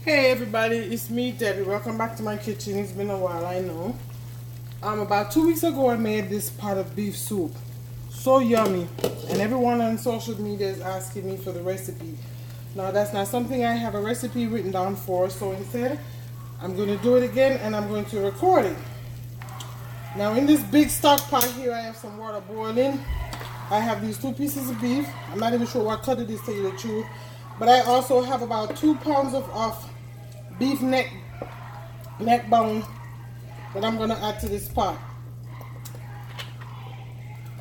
Hey everybody, it's me Debbie. Welcome back to my kitchen. It's been a while, I know. About 2 weeks ago I made this pot of beef soup. So yummy. And everyone on social media is asking me for the recipe. Now that's not something I have a recipe written down for, so instead I'm going to do it again and I'm going to record it. Now in this big stock pot here I have some water boiling. I have these 2 pieces of beef. I'm not even sure what cut it is, to tell you the truth. But I also have about 2 pounds of beef neck bone that I'm gonna add to this pot.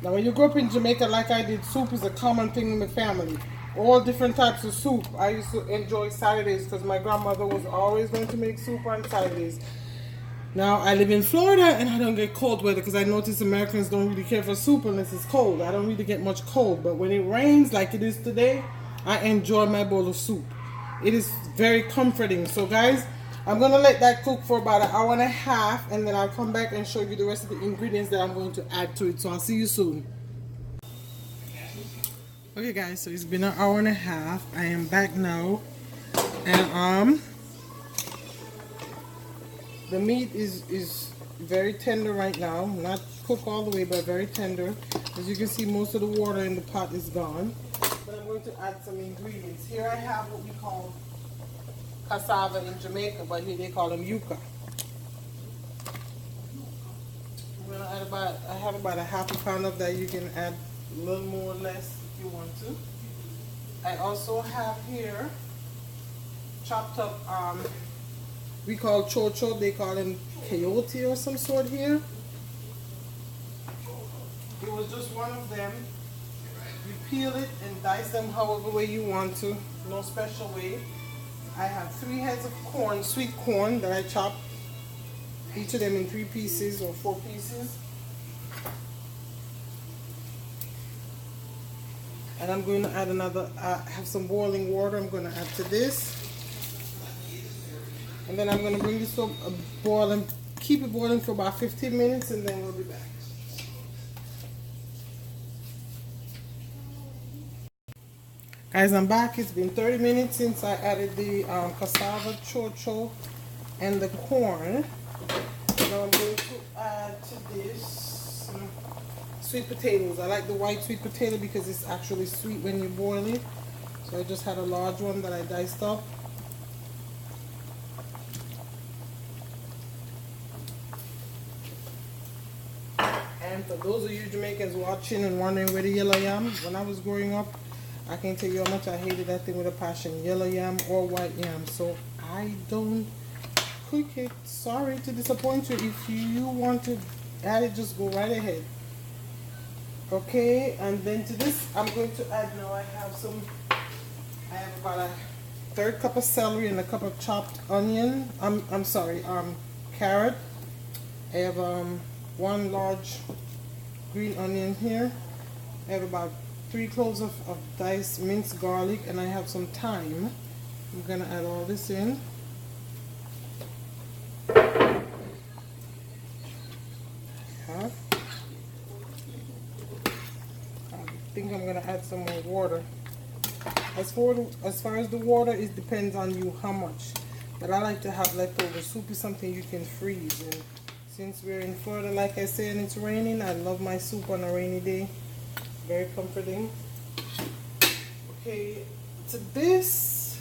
Now when you grow up in Jamaica like I did, soup is a common thing in the family. All different types of soup. I used to enjoy Saturdays because my grandmother was always going to make soup on Saturdays. Now I live in Florida and I don't get cold weather because I notice Americans don't really care for soup unless it's cold. I don't really get much cold, but when it rains like it is today, I enjoy my bowl of soup. It is very comforting. So guys, I'm going to let that cook for about an hour and a half and then I'll come back and show you the rest of the ingredients that I'm going to add to it. So I'll see you soon. Okay guys, so it's been an hour and a half. I am back now. And the meat is very tender right now. Not cooked all the way, but very tender. As you can see, most of the water in the pot is gone. But I'm going to add some ingredients. Here I have what we call cassava in Jamaica, but here they call them yuca. I'm going to add I have about a half a pound of that. You can add a little more or less if you want to. I also have here chopped up, we call chocho, they call them coyote or some sort here. It was just one of them. You peel it and dice them however way you want to, no special way. I have 3 heads of corn, sweet corn, that I chopped, each of them in 3 pieces or 4 pieces. And I'm going to add another, I have some boiling water I'm going to add to this. And then I'm going to bring this to a boil and keep it boiling for about 15 minutes and then we'll be back. Guys, I'm back. It's been 30 minutes since I added the cassava, chocho, and the corn. Now I'm going to add to this some sweet potatoes. I like the white sweet potato because it's actually sweet when you boil it. So I just had a large one that I diced up. And for those of you Jamaicans watching and wondering where the yellow yam, when I was growing up, I can't tell you how much I hated that thing with a passion, yellow yam or white yam. So I don't cook it. Sorry to disappoint you. If you want to add it, just go right ahead. Okay, and then to this, I'm going to add now, I have about a 1/3 cup of celery and a cup of chopped onion. Carrot. I have 1 large green onion here. I have about 3 cloves of diced minced garlic, and I have some thyme. I'm gonna add all this in. I think I'm gonna add some more water. As far as the water, it depends on you how much. But I like to have leftover. Soup is something you can freeze. And since we're in Florida, like I said, and it's raining, I love my soup on a rainy day. Very comforting. Okay, to this,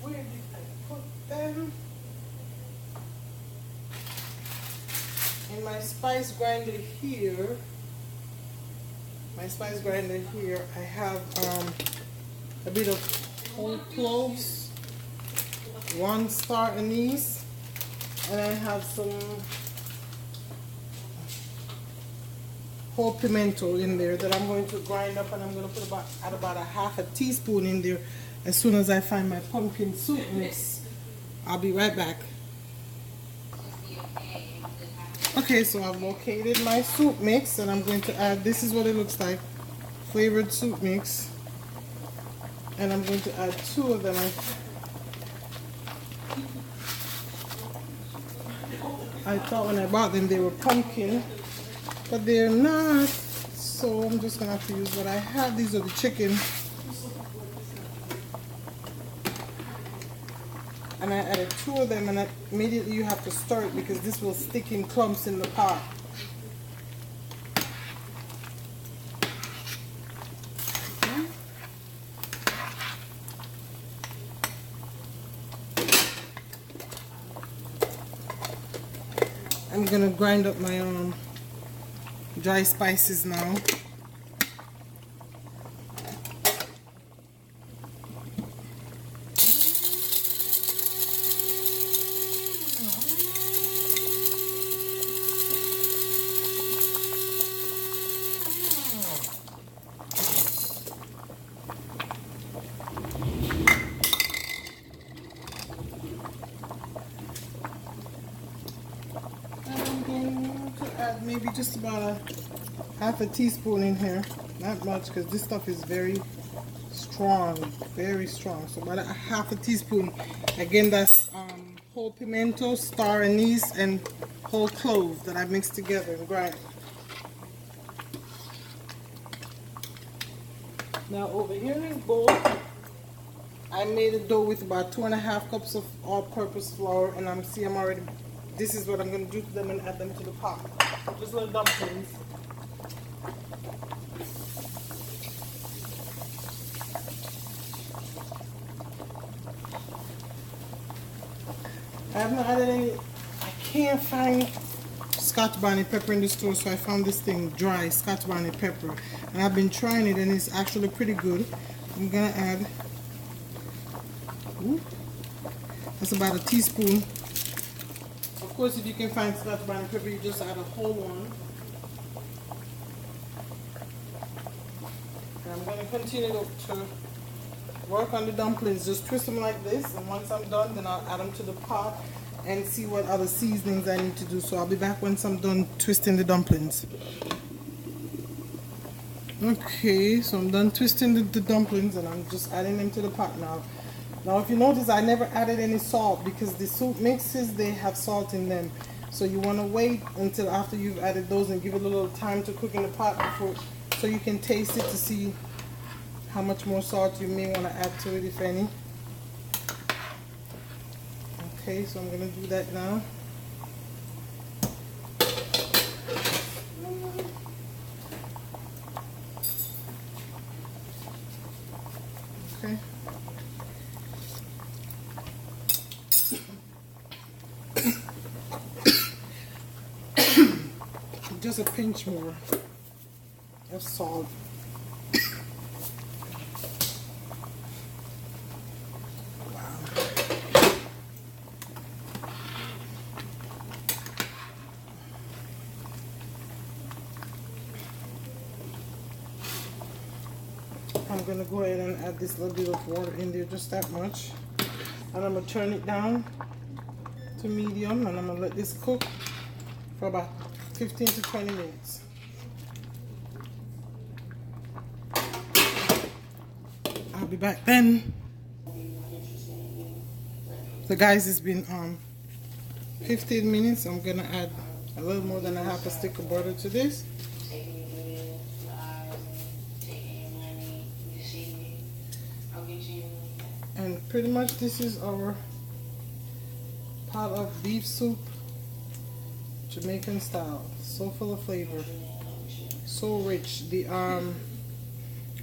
where did I put them? In my spice grinder here. I have a bit of whole cloves, 1 star anise, and I have some whole pimento in there that I'm going to grind up, and I'm going to put about a half a teaspoon in there as soon as I find my pumpkin soup mix. I'll be right back. Okay, so I've located my soup mix and I'm going to add, this is what it looks like, flavored soup mix. And I'm going to add 2 of them. I thought when I bought them they were pumpkin, but they're not, so I'm just gonna have to use what I have. These are the chicken and I added 2 of them, and immediately you have to stir it because this will stick in clumps in the pot. I'm gonna grind up my dry spices now. Maybe just about half a teaspoon in here, not much because this stuff is very strong, so about a half a teaspoon. Again, that's whole pimento, star anise, and whole cloves that I mixed together and grind. Now over here in this bowl, I made a dough with about 2.5 cups of all-purpose flour, and I'm already, this is what I'm going to do to them and add them to the pot. Just little dumplings. I have not added any, I can't find Scotch bonnet pepper in the store, so I found this thing, dry Scotch bonnet pepper. And I've been trying it and it's actually pretty good. I'm going to add, that's about a teaspoon. Of course, if you can find Scotch bonnet pepper, you just add a whole one. And I'm going to continue to work on the dumplings. Just twist them like this, and once I'm done, then I'll add them to the pot and see what other seasonings I need to do. So I'll be back once I'm done twisting the dumplings. Okay, so I'm done twisting the dumplings, and I'm just adding them to the pot now. Now, if you notice, I never added any salt because the soup mixes, they have salt in them. So you want to wait until after you've added those and give it a little time to cook in the pot before, so you can taste it to see how much more salt you may want to add to it, if any. Okay, so I'm going to do that now. Okay. Just a pinch more of salt. I'm going to go ahead and add this little bit of water in there, just that much. And I'm going to turn it down to medium, and I'm going to let this cook for about 15 to 20 minutes. I'll be back then. So guys, it's been 15 minutes. I'm going to add a little more than a half a stick of butter to this. And pretty much this is our pot of beef soup, Jamaican style. So full of flavor, so rich. The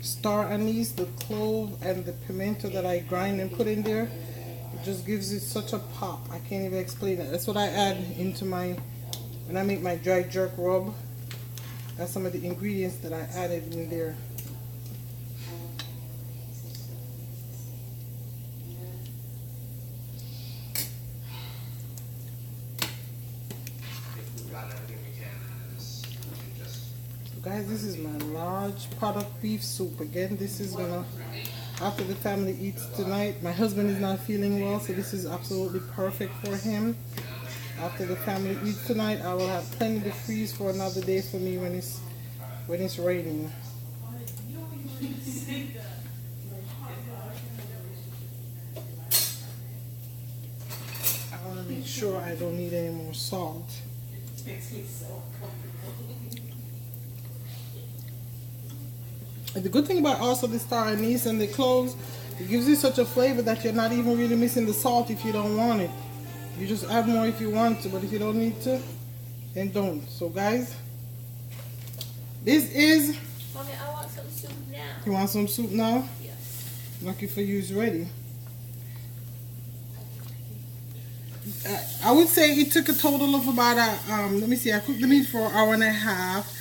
star anise, the clove, and the pimento that I grind and put in there, it just gives it such a pop. I can't even explain it. That's what I add into my, when I make my dry jerk rub. That's some of the ingredients that I added in there. Guys, this is my large pot of beef soup. Again, this is gonna, after the family eats tonight, my husband is not feeling well, so this is absolutely perfect for him. After the family eats tonight, I will have plenty to freeze for another day for me when it's raining. I want to make sure I don't need any more salt. The good thing about also the star anise and the cloves It gives you such a flavor that you're not even really missing the salt if you don't want it. You just add more if you want to, but if you don't need to, then don't. So guys, this is... Mommy, I want some soup now. You want some soup now? Yes. Lucky for you, it's ready. I would say it took a total of about let me see, I cooked the meat for an hour and a half.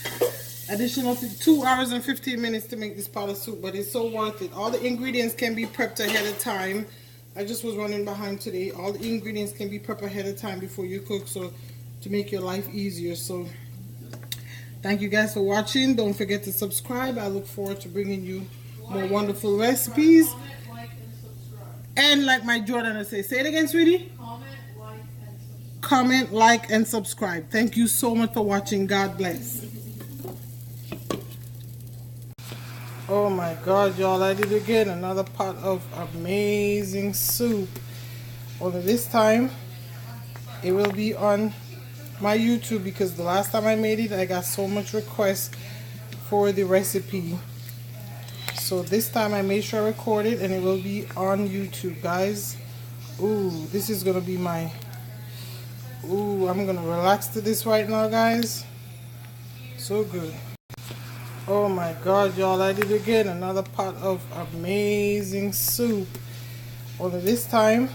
Additional 2 hours and 15 minutes to make this pot of soup, but it's so worth it. All the ingredients can be prepped ahead of time. I just was running behind today. All the ingredients can be prepped ahead of time before you cook, so to make your life easier. So thank you guys for watching. Don't forget to subscribe. I look forward to bringing you more wonderful recipes. And like my Jordan will say it again, sweetie. Comment, like, and subscribe. Thank you so much for watching. God bless. Oh my God, y'all, I did it again. Another pot of amazing soup. Only this time, it will be on my YouTube because the last time I made it, I got so much requests for the recipe. So this time I made sure I recorded and it will be on YouTube, guys. Ooh, this is gonna be my... Ooh, I'm gonna relax to this right now, guys. So good. Oh my God, y'all, I did it again. Another pot of amazing soup. Only this time,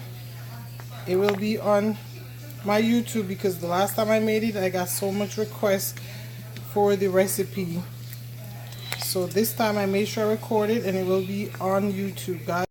it will be on my YouTube because the last time I made it, I got so much requests for the recipe. So this time I made sure I recorded and it will be on YouTube, guys.